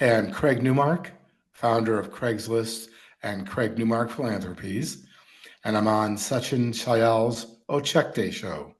Hey, I'm Craig Newmark, founder of Craigslist and Craig Newmark Philanthropies, and I'm on Sachin Chayal's Ochakde show.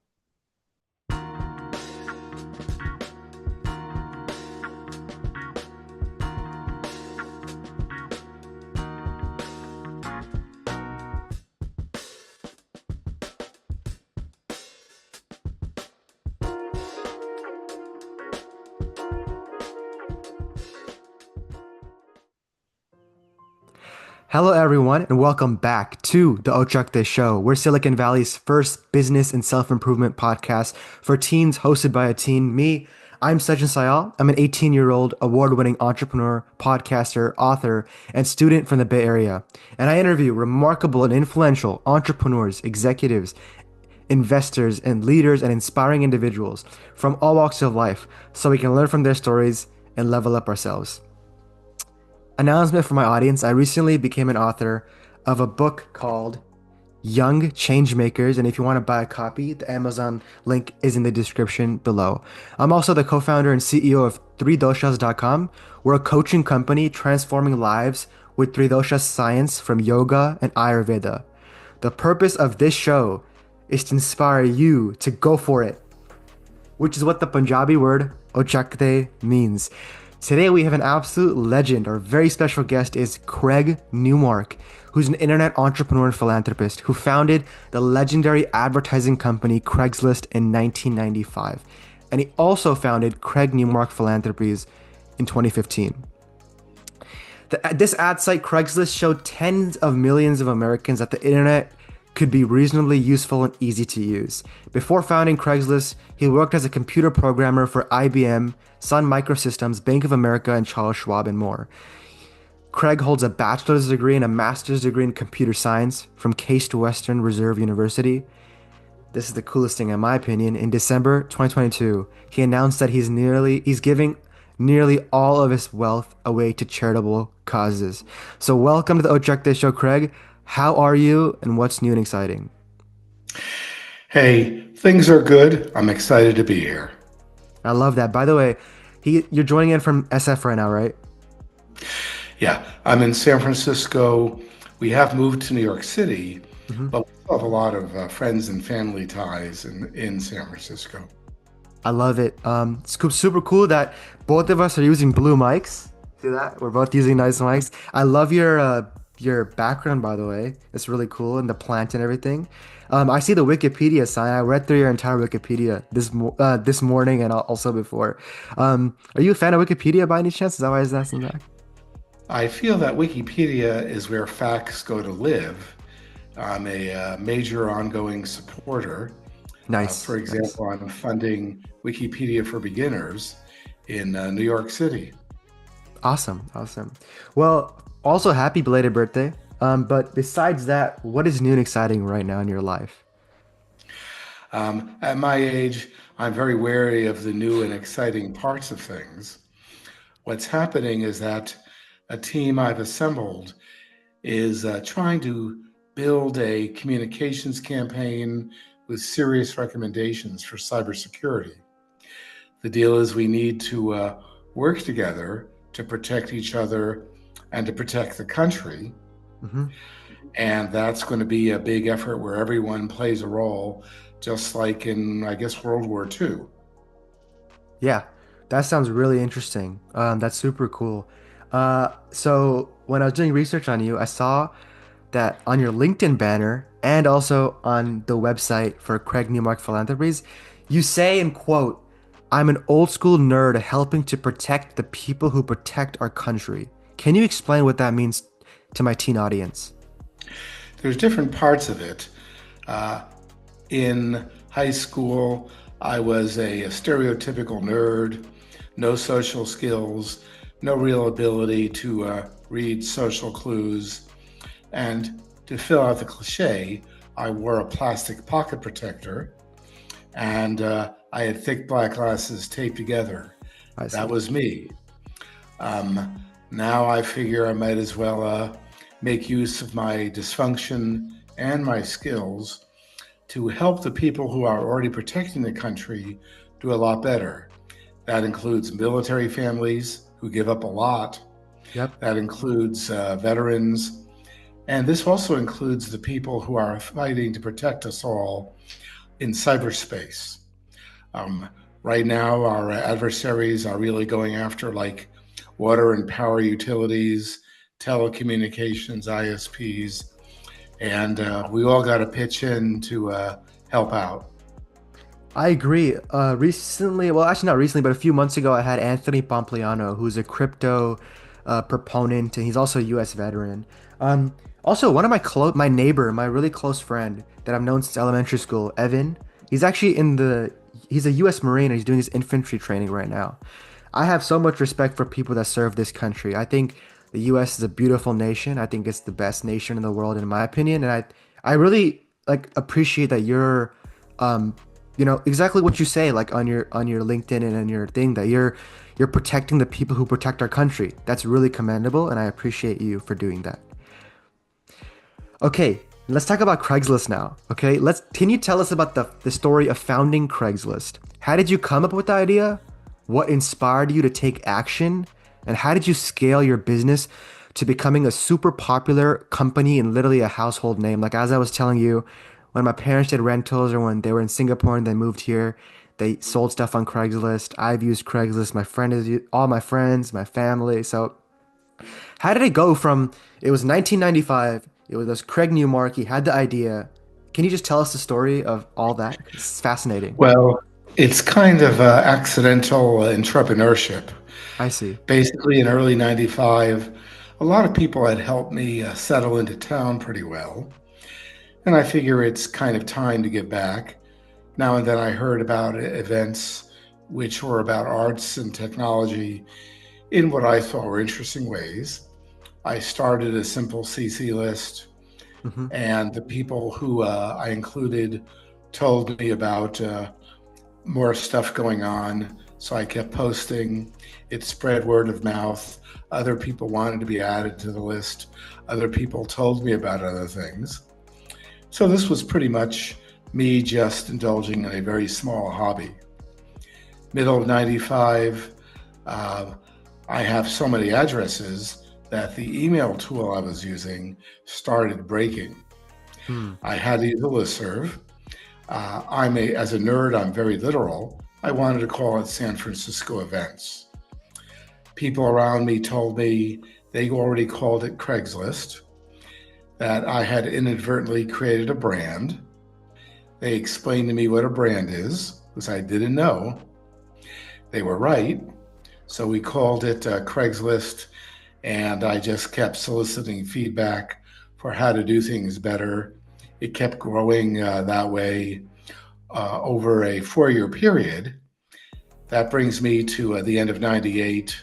Hello, everyone, and welcome back to the Ochakde Show. We're Silicon Valley's first business and self-improvement podcast for teens hosted by a teen. I'm Sachin Sayal. I'm an 18-year-old award-winning entrepreneur, podcaster, author, and student from the Bay Area. And I interview remarkable and influential entrepreneurs, executives, investors, and leaders and inspiring individuals from all walks of life so we can learn from their stories and level up ourselves. Announcement for my audience: I recently became an author of a book called Young Changemakers, and if you want to buy a copy, the Amazon link is in the description below. I'm also the co-founder and CEO of 3doshas.com. We're a coaching company transforming lives with 3 doshas science from yoga and Ayurveda. The purpose of this show is to inspire you to go for it, which is what the Punjabi word ochakde means. Today we have an absolute legend. Our very special guest is Craig Newmark, who's an internet entrepreneur and philanthropist who founded the legendary advertising company Craigslist in 1995. And he also founded Craig Newmark Philanthropies in 2015. This ad site Craigslist showed tens of millions of Americans that the internet could be reasonably useful and easy to use. Before founding Craigslist, he worked as a computer programmer for IBM, Sun Microsystems, Bank of America, and Charles Schwab, and more. Craig holds a bachelor's degree and a master's degree in computer science from Case Western Reserve University. This is the coolest thing in my opinion. In December 2022, he announced that he's giving nearly all of his wealth away to charitable causes. So welcome to the Ochakde Show, Craig. How are you, and what's new and exciting? Hey, things are good. I'm excited to be here. I love that. By the way, you're joining in from SF right now, right? Yeah, I'm in San Francisco. We have moved to New York City, but we still have a lot of friends and family ties in San Francisco. I love it. It's super cool that both of us are using blue mics. See that? We're both using nice mics. I love your background, by the way. It's really cool, and the plant and everything. I see the Wikipedia sign. I read through your entire Wikipedia this morning and also before. Are you a fan of Wikipedia by any chance? Is that why I was asking that? I feel that Wikipedia is where facts go to live. I'm a major ongoing supporter. Nice. For example, I'm funding Wikipedia for Beginners in New York City. Awesome. Well, also happy belated birthday. But besides that, what is new and exciting right now in your life? At my age, I'm very wary of the new and exciting parts of things. What's happening is that a team I've assembled is trying to build a communications campaign with serious recommendations for cybersecurity. The deal is we need to work together to protect each other and to protect the country. And that's going to be a big effort where everyone plays a role, just like in, I guess, World War II. Yeah, that sounds really interesting. That's super cool. So when I was doing research on you, I saw that on your LinkedIn banner and also on the website for Craig Newmark Philanthropies, you say, and quote, "I'm an old school nerd helping to protect the people who protect our country." Can you explain what that means to my teen audience? There's different parts of it. In high school, I was a stereotypical nerd, no social skills, no real ability to read social clues. And to fill out the cliche, I wore a plastic pocket protector and I had thick black glasses taped together. That was me. Now I figure I might as well make use of my dysfunction and my skills to help the people who are already protecting the country do a lot better. That includes military families who give up a lot. Yep. That includes veterans. And this also includes the people who are fighting to protect us all in cyberspace. Um, right now, our adversaries are really going after like water and power utilities, telecommunications, ISPs, and we all got to pitch in to help out. I agree. Recently, well, actually not recently, but a few months ago, I had Anthony Pompliano, who's a crypto proponent, and he's also a U.S. veteran. Also, one of my neighbor, my really close friend that I've known since elementary school, Evan. He's actually he's a U.S. Marine, and he's doing his infantry training right now. I have so much respect for people that serve this country. I think the U.S. is a beautiful nation. I think it's the best nation in the world, in my opinion, and I really like appreciate that um, exactly what you say, like on your LinkedIn and on your thing, that you're protecting the people who protect our country. That's really commendable, and I appreciate you for doing that. Okay, let's talk about Craigslist now. Okay, can you tell us about the story of founding Craigslist? How did you come up with the idea? What inspired you to take action? And how did you scale your business to becoming a super popular company and literally a household name? Like as I was telling you, when my parents did rentals or when they were in Singapore and they moved here, they sold stuff on Craigslist. I've used Craigslist. All my friends, my family. So how did it go from it was 1995, it was Craig Newmark, he had the idea. Can you just tell us the story of all that? It's fascinating. Well, it's kind of accidental entrepreneurship. I see. Basically, in early 95, a lot of people had helped me settle into town pretty well. And I figure it's kind of time to give back. Now and then I heard about events which were about arts and technology in what I thought were interesting ways. I started a simple CC list, Hmm. and the people who I included told me about more stuff going on. So I kept posting. It spread word of mouth. Other people wanted to be added to the list. Other people told me about other things. So this was pretty much me just indulging in a very small hobby. Middle of 95, uh, I have so many addresses that the email tool I was using started breaking. Hmm. I had to use a listserv. As a nerd, I'm very literal. I wanted to call it San Francisco Events. People around me told me they already called it Craigslist, that I had inadvertently created a brand. They explained to me what a brand is, because I didn't know. They were right. So we called it Craigslist, and I just kept soliciting feedback for how to do things better. It kept growing that way over a 4 year period. That brings me to the end of 98.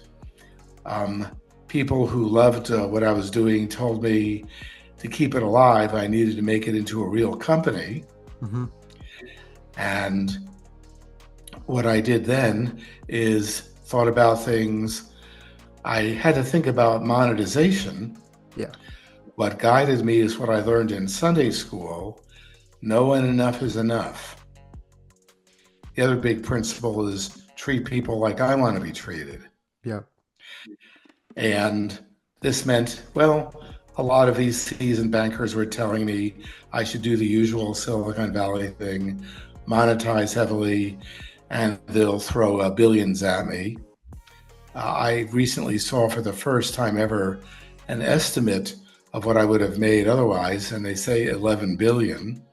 Um, People who loved what I was doing told me to keep it alive, I needed to make it into a real company. Hmm. And what I did then is thought about things. I had to think about monetization. Yeah. What guided me is what I learned in Sunday school. Knowing enough is enough. The other big principle is treat people like I want to be treated. Yeah. And this meant, well, a lot of these seasoned bankers were telling me I should do the usual Silicon Valley thing, monetize heavily, and they'll throw billions at me. I recently saw for the first time ever an estimate of what I would have made otherwise, and they say 11 billion.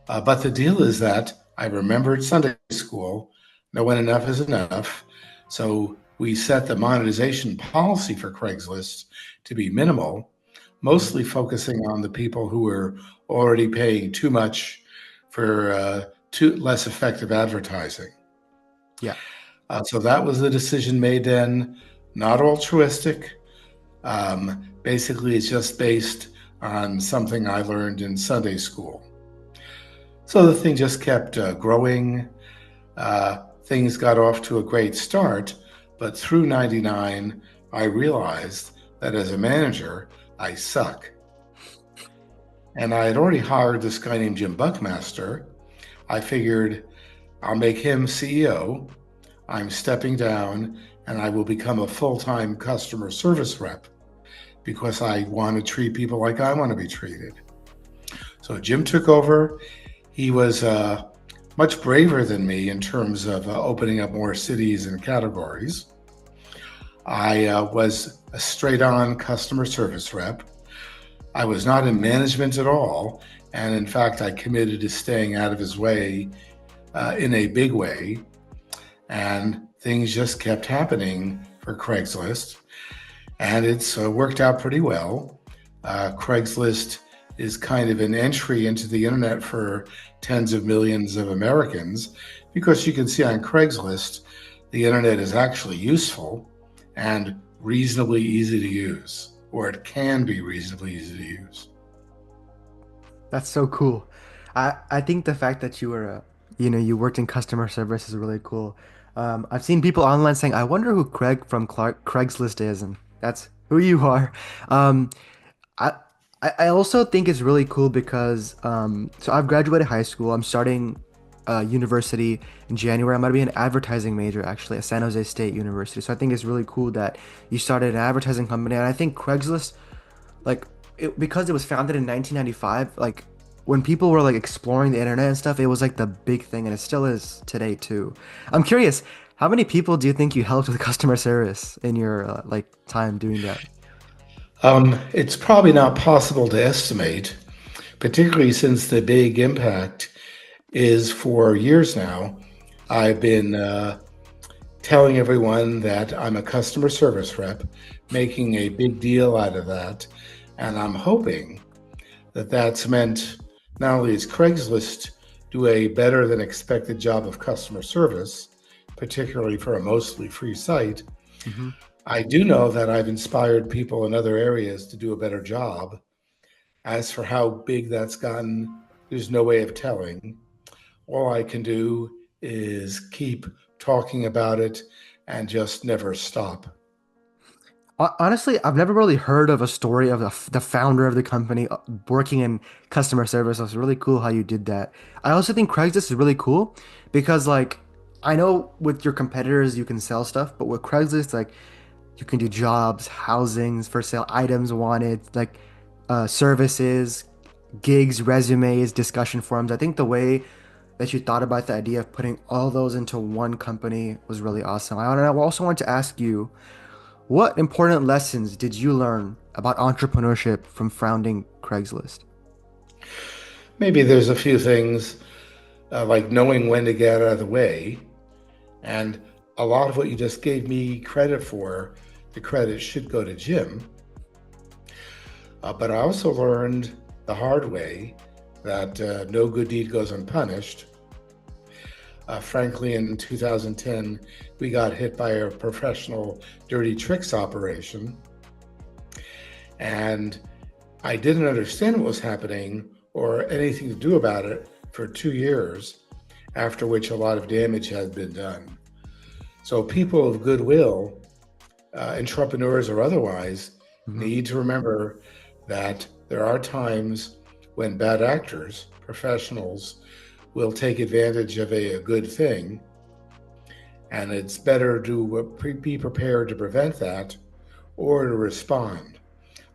But the deal is that I remembered Sunday school, knowing enough is enough. So we set the monetization policy for Craigslist to be minimal, mostly focusing on the people who were already paying too much for too less effective advertising. Yeah. So that was the decision made then, not altruistic. Basically, it's just based on something I learned in Sunday school. So the thing just kept growing. Things got off to a great start, but through 99, I realized that as a manager, I suck. And I had already hired this guy named Jim Buckmaster. I figured I'll make him CEO. I'm stepping down, and I will become a full-time customer service rep because I want to treat people like I want to be treated. So Jim took over. He was much braver than me in terms of opening up more cities and categories. I was a straight-on customer service rep. I was not in management at all. And in fact, I committed to staying out of his way in a big way. And things just kept happening for Craigslist. And it's worked out pretty well. Craigslist is kind of an entry into the internet for tens of millions of Americans, because you can see on Craigslist, the internet is actually useful and reasonably easy to use, or it can be reasonably easy to use. That's so cool. I think the fact that you were you worked in customer service is really cool. I've seen people online saying, "I wonder who Craig from Craigslist is," and that's who you are. Um, I I also think it's really cool because so I've graduated high school. I'm starting university in January. I'm going to be an advertising major actually at San Jose State University. So I think it's really cool that you started an advertising company, and I think Craigslist, like because it was founded in 1995, like when people were like exploring the internet and stuff, it was like the big thing, and it still is today too. I'm curious, how many people do you think you helped with customer service in your like time doing that? It's probably not possible to estimate, particularly since the big impact is for years now. I've been telling everyone that I'm a customer service rep, making a big deal out of that. And I'm hoping that that's meant not only does Craigslist do a better than expected job of customer service, particularly for a mostly free site, Hmm. I do know that I've inspired people in other areas to do a better job. As for how big that's gotten, there's no way of telling. All I can do is keep talking about it and just never stop. Honestly, I've never really heard of a story of the founder of the company working in customer service. It's really cool how you did that. I also think Craigslist is really cool because, like, I know with your competitors you can sell stuff, but with Craigslist, like, you can do jobs, housings, for sale items wanted, like, services, gigs, resumes, discussion forums. I think the way that you thought about the idea of putting all those into one company was really awesome. I also want to ask you, what important lessons did you learn about entrepreneurship from founding Craigslist? Maybe there's a few things like knowing when to get out of the way. And a lot of what you just gave me credit for, the credit should go to Jim. But I also learned the hard way that no good deed goes unpunished. Frankly, in 2010, we got hit by a professional dirty tricks operation, and I didn't understand what was happening or anything to do about it for 2 years, after which a lot of damage had been done. So people of goodwill, entrepreneurs or otherwise, Hmm. need to remember that there are times when bad actors, professionals, will take advantage of a good thing, and it's better to be prepared to prevent that or to respond.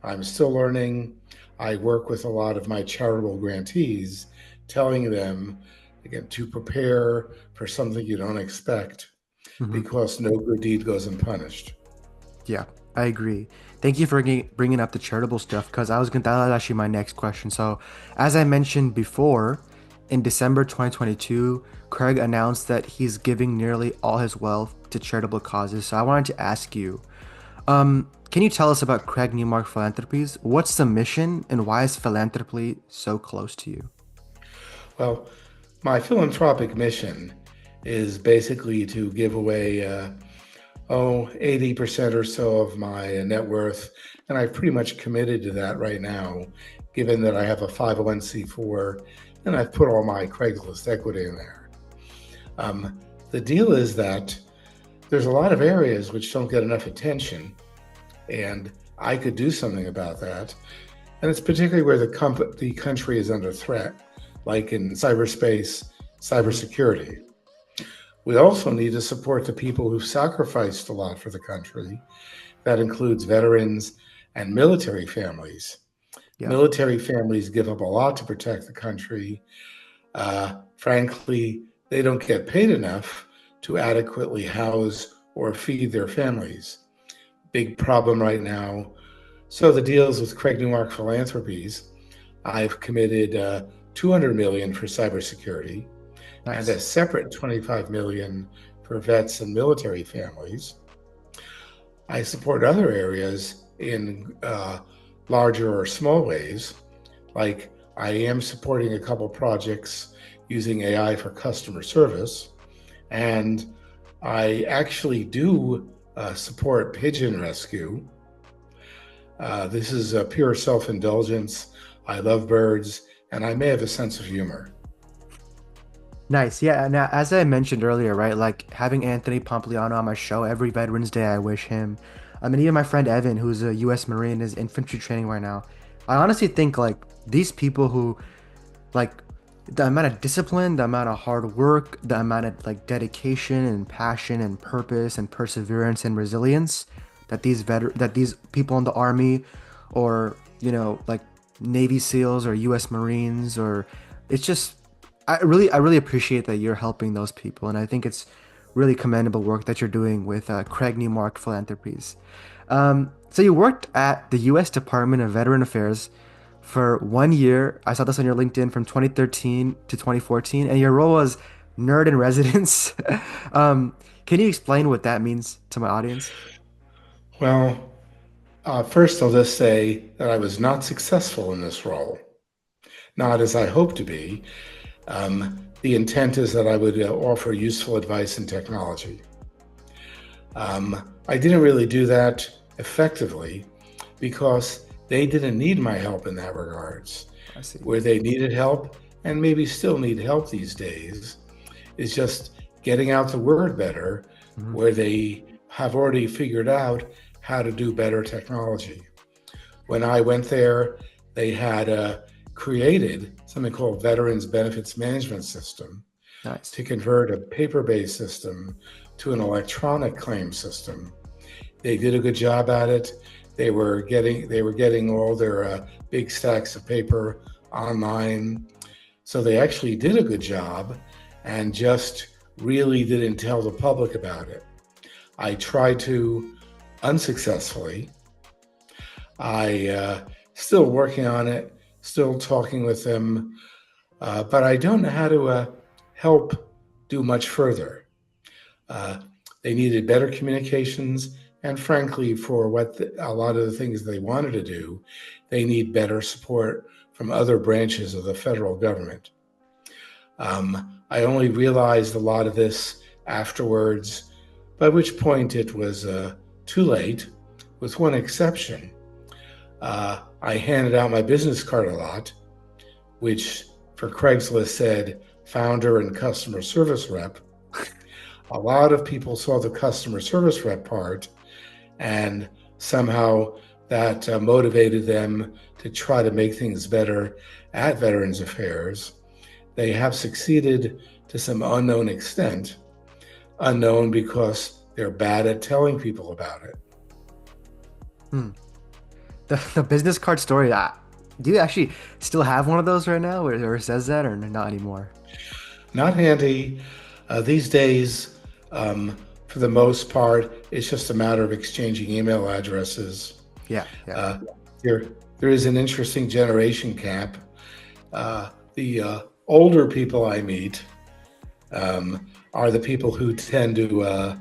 I'm still learning. I work with a lot of my charitable grantees, telling them again to prepare for something you don't expect, Hmm. because no good deed goes unpunished. Yeah, I agree. Thank you for bringing up the charitable stuff because that was actually my next question. So, as I mentioned before, in December 2022, Craig announced that he's giving nearly all his wealth to charitable causes. So, I wanted to ask you, can you tell us about Craig Newmark Philanthropies? What's the mission and why is philanthropy so close to you? Well, my philanthropic mission is basically to give away 80% or so of my net worth. And I've pretty much committed to that right now, given that I have a 501c4 and I've put all my Craigslist equity in there. Um, the deal is that there's a lot of areas which don't get enough attention, and I could do something about that. And it's particularly where the country is under threat, like in cyberspace, Hmm. cybersecurity. We also need to support the people who've sacrificed a lot for the country. That includes veterans and military families. Yeah. Military families give up a lot to protect the country. Frankly, they don't get paid enough to adequately house or feed their families. Big problem right now. So the deals with Craig Newmark Philanthropies, I've committed 200 million for cybersecurity and a Nice. separate 25 million for vets and military families. I support other areas in larger or small ways, like I am supporting a couple projects using AI for customer service, and I actually do support pigeon rescue. This is a pure self-indulgence. I love birds, and I may have a sense of humor. Nice. Yeah. And as I mentioned earlier, right, like having Anthony Pompliano on my show every Veterans Day, I wish him. I mean, even my friend Evan, who's a U.S. Marine, is infantry training right now. I honestly think like these people who like the amount of discipline, the amount of hard work, the amount of like dedication and passion and purpose and perseverance and resilience that these people in the army or like Navy SEALs or US Marines or it's just I really appreciate that you're helping those people and I think it's really commendable work that you're doing with Craig Newmark Philanthropies. So you worked at the US Department of Veteran Affairs for 1 year. I saw this on your LinkedIn from 2013 to 2014, and your role was nerd in residence. um, can you explain what that means to my audience? Well, first I'll just say that I was not successful in this role, not as I hoped to be. The intent is that I would offer useful advice in technology. I didn't really do that effectively because they didn't need my help in that regards. I see. Where they needed help, and maybe still need help these days, is just getting out the word better, Hmm. where they have already figured out how to do better technology. When I went there, they had created something called Veterans Benefits Management System Nice. to convert a paper-based system to an electronic claim system. They did a good job at it. They were getting all their big stacks of paper online. So they actually did a good job and just really didn't tell the public about it. I tried to unsuccessfully. I still working on it, still talking with them, but I don't know how to help do much further. Uh, they needed better communications, and frankly, for a lot of the things they wanted to do, they need better support from other branches of the federal government. I only realized a lot of this afterwards, by which point it was too late, with one exception. I handed out my business card a lot, which for Craigslist said founder and customer service rep. A lot of people saw the customer service rep part, and somehow that motivated them to try to make things better at Veterans Affairs. They have succeeded to some unknown extent, unknown because they're bad at telling people about it. Hmm. The business card story. Do you actually still have one of those right now, where it says that, or not anymore? Not handy. These days, for the most part, it's just a matter of exchanging email addresses. Yeah, yeah. Uh, there, there is an interesting generation gap. The older people I meet are the people who tend to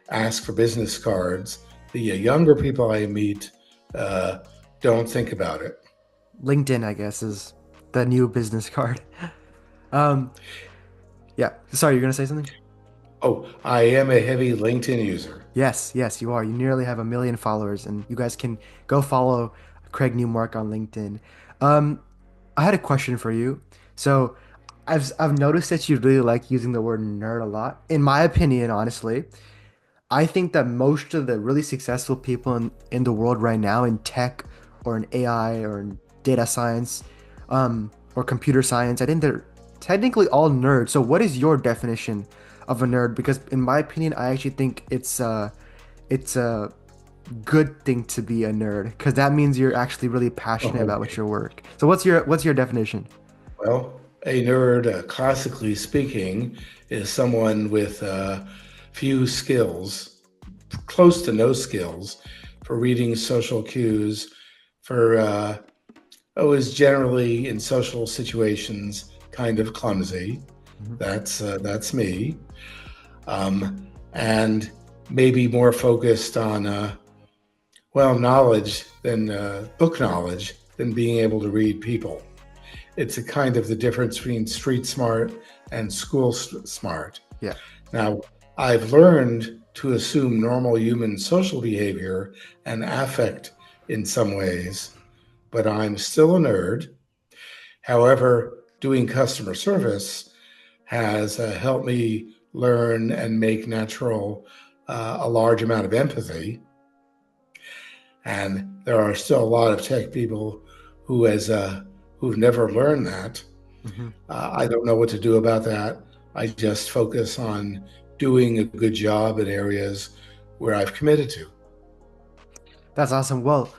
ask for business cards. The younger people I meet uh, don't think about it. LinkedIn, I guess, is the new business card. Um, yeah. Sorry, you're gonna say something? Oh, I am a heavy LinkedIn user. Yes, yes, you are. You nearly have 1 million followers, and you guys can go follow Craig Newmark on LinkedIn. Um, I had a question for you. So, I've noticed that you really like using the word nerd a lot. In my opinion, honestly, I think that most of the really successful people in the world right now in tech or in AI or in data science, or computer science, I think they're technically all nerds. So, what is your definition of a nerd because in my opinion, I actually think it's a good thing to be a nerd because that means you're actually really passionate about what Okay. your work. So what's your definition? Well, a nerd, classically speaking, is someone with few skills, close to no skills, for reading social cues, for is generally in social situations kind of clumsy. Mhm. That's me, and maybe more focused on knowledge than book knowledge than being able to read people. It's a kind of the difference between street smart and school smart. Yeah. Now, I've learned to assume normal human social behavior and affect in some ways, but I'm still a nerd. However, doing customer service has helped me learn and make natural a large amount of empathy. And there are still a lot of tech people who've never learned that. Hmm. I don't know what to do about that. I just focus on doing a good job in areas where I've committed to. That's awesome. Well,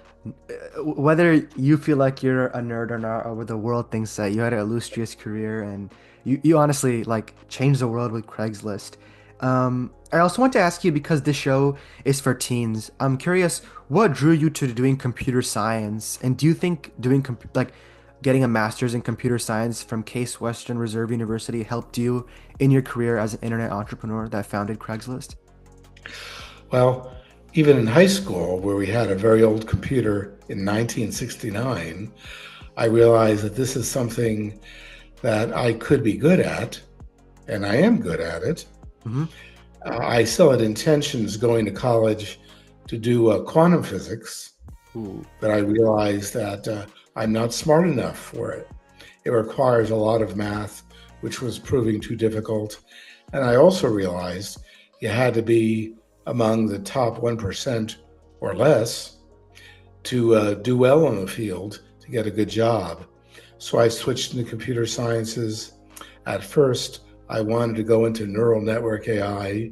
whether you feel like you're a nerd or not, or whether the world thinks that you had an illustrious career and you honestly like changed the world with Craigslist. I also want to ask you because this show is for teens. I'm curious, what drew you to doing computer science? And do you think doing like getting a master's in computer science from Case Western Reserve University helped you in your career as an internet entrepreneur that founded Craigslist? Well, even in high school, where we had a very old computer in 1969, I realized that this is something that I could be good at, and I am good at it. Hmm. I still had intentions going to college to do quantum physics, Ooh, but I realized that I'm not smart enough for it. It requires a lot of math, which was proving too difficult. And I also realized you had to be among the top 1% or less to do well in the field to get a good job. So I switched into computer sciences. At first, I wanted to go into neural network AI,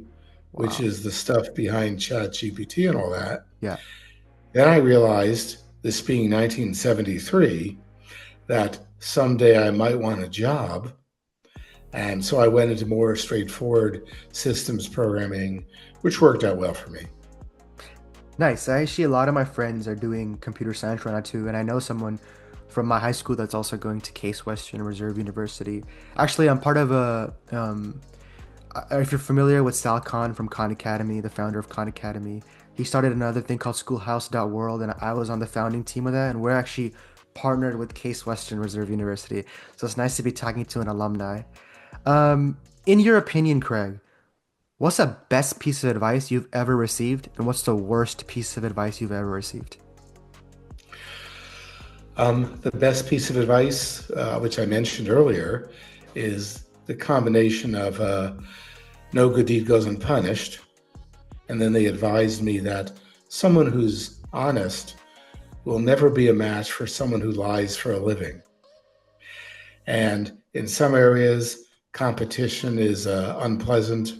which wow. is the stuff behind ChatGPT and all that. Yeah. Then I realized, this being 1973, that someday I might want a job. And so I went into more straightforward systems programming, which worked out well for me. Nice. Actually, a lot of my friends are doing computer science right now too, and I know someone from my high school that's also going to Case Western Reserve University. Actually, I'm part of if you're familiar with Sal Khan from Khan Academy, the founder of Khan Academy, he started another thing called Schoolhouse.world, and I was on the founding team of that, and we're actually partnered with Case Western Reserve University. So it's nice to be talking to an alumni. In your opinion, Craig, what's the best piece of advice you've ever received, and what's the worst piece of advice you've ever received? The best piece of advice, which I mentioned earlier, is the combination of no good deed goes unpunished. And then they advised me that someone who's honest will never be a match for someone who lies for a living. And in some areas, competition is unpleasant.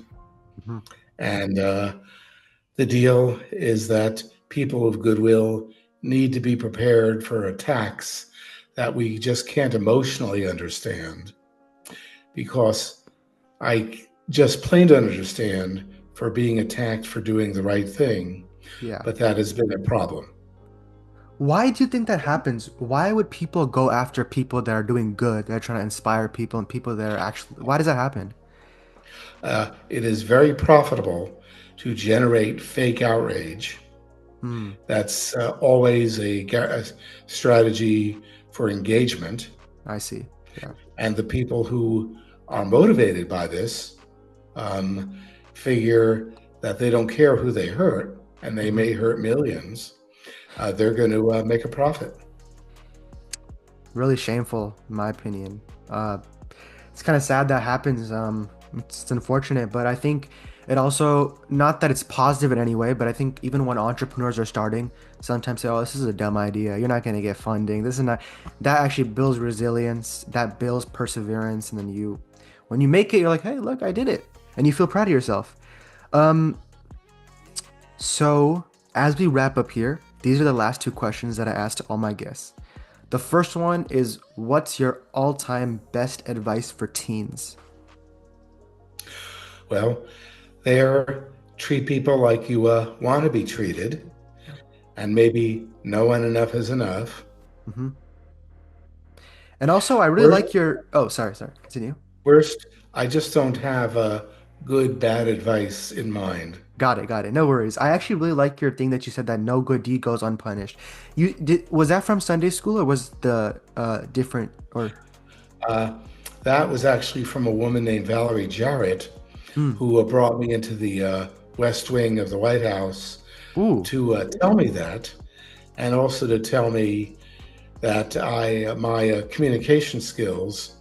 Mhm. And the deal is that people of goodwill need to be prepared for attacks that we just can't emotionally understand, because I just plain don't understand for being attacked for doing the right thing, Yeah. but that has been a problem. Why do you think that happens? Why would people go after people that are doing good, that are trying to inspire people and people that are actually, why does that happen? It is very profitable to generate fake outrage. Hmm, That's always a strategy for engagement. I see. Yeah. And the people who are motivated by this um, figure that they don't care who they hurt, and they Hmm. may hurt millions. They're going to make a profit. Really shameful, in my opinion. Uh, it's kind of sad that happens. It's unfortunate, but I think it also, not that it's positive in any way, but I think even when entrepreneurs are starting, sometimes say, "Oh, this is a dumb idea. You're not going to get funding. This is not." That actually builds resilience. That builds perseverance, and then when you make it, you're like, "Hey, look, I did it." and you feel proud of yourself. Um, so as we wrap up here, these are the last two questions that I asked all my guests. The first one is, what's your all-time best advice for teens? Well, there, treat people like you want to be treated, and maybe no one enough is enough. Hmm. And also, I really Worst, like your. Oh, sorry. Continue. worst, I just don't have good, bad advice in mind. Got it. No worries. I actually really like your thing that you said that no good deed goes unpunished. You did Was that from Sunday school or was the different or Uh, that was actually from a woman named Valerie Jarrett, mm, who brought me into the West Wing of the White House ooh. to tell me that, and also to tell me that my communication skills,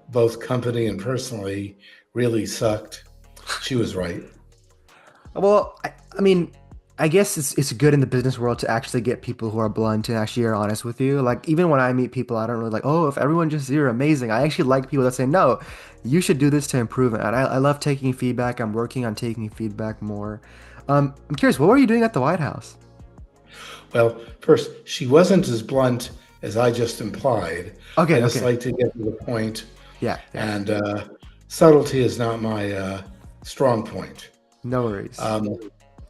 both company and personally, really sucked. She was right. Well, I mean, I guess it's good in the business world to actually get people who are blunt and actually are honest with you. Like even when I meet people, I don't really like, oh, if everyone just you're amazing. I actually like people that say, no, you should do this to improve it. And I love taking feedback. I'm working on taking feedback more. I'm curious, what were you doing at the White House? Well, first, she wasn't as blunt as I just implied. I just Okay. like to get to the point, Yeah. and subtlety is not my strong point. No worries. Um,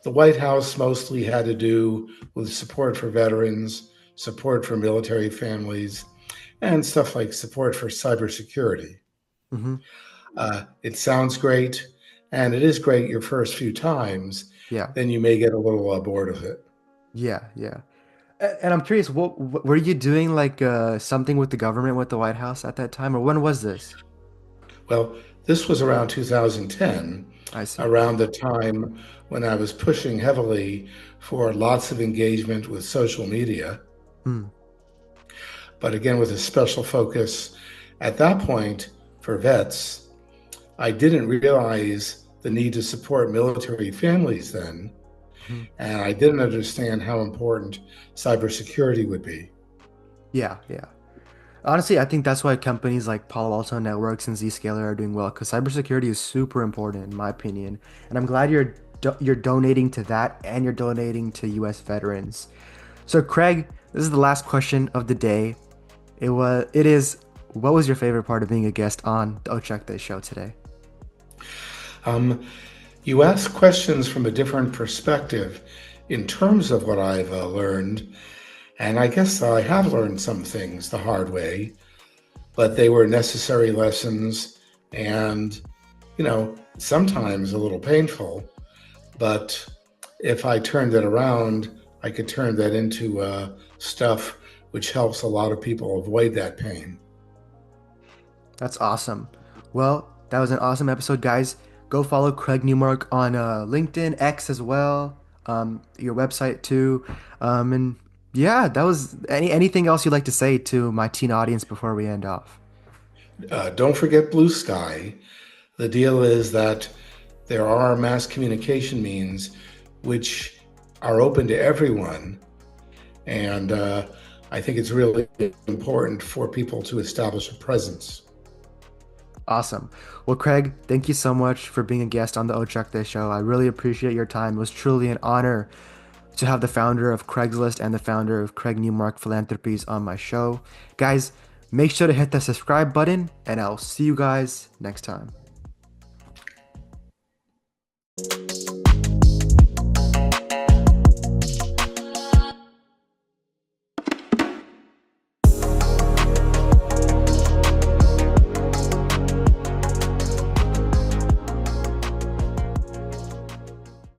the White House mostly had to do with support for veterans, support for military families, and stuff like support for cybersecurity. Hmm. It sounds great, and it is great your first few times. Yeah. Then you may get a little bored of it. Yeah. And I'm curious, what were you doing like something with the government with the White House at that time, or when was this? Well, this was around 2010, I see. around the time when I was pushing heavily for lots of engagement with social media, Hmm. but again, with a special focus at that point for vets. I didn't realize the need to support military families then, Hmm. and I didn't understand how important cybersecurity would be. Yeah. Honestly, I think that's why companies like Palo Alto Networks and Zscaler are doing well because cybersecurity is super important in my opinion. And I'm glad you're donating to that and you're donating to US veterans. So Craig, this is the last question of the day. It is what was your favorite part of being a guest on the Ochakde show today? Um, you ask questions from a different perspective in terms of what I've learned, and I guess I have learned some things the hard way, but they were necessary lessons and, sometimes a little painful. But if I turned it around, I could turn that into stuff which helps a lot of people avoid that pain. That's awesome. Well, that was an awesome episode, guys. Go follow Craig Newmark on LinkedIn, X as well, your website too. And yeah, that was anything else you'd like to say to my teen audience before we end off? Don't forget Blue Sky. The deal is that there are mass communication means which are open to everyone. And I think it's really important for people to establish a presence. Awesome. Well, Craig, thank you so much for being a guest on the Ochakde show. I really appreciate your time. It was truly an honor to have the founder of Craigslist and the founder of Craig Newmark Philanthropies on my show. Guys, make sure to hit the subscribe button, and I'll see you guys next time.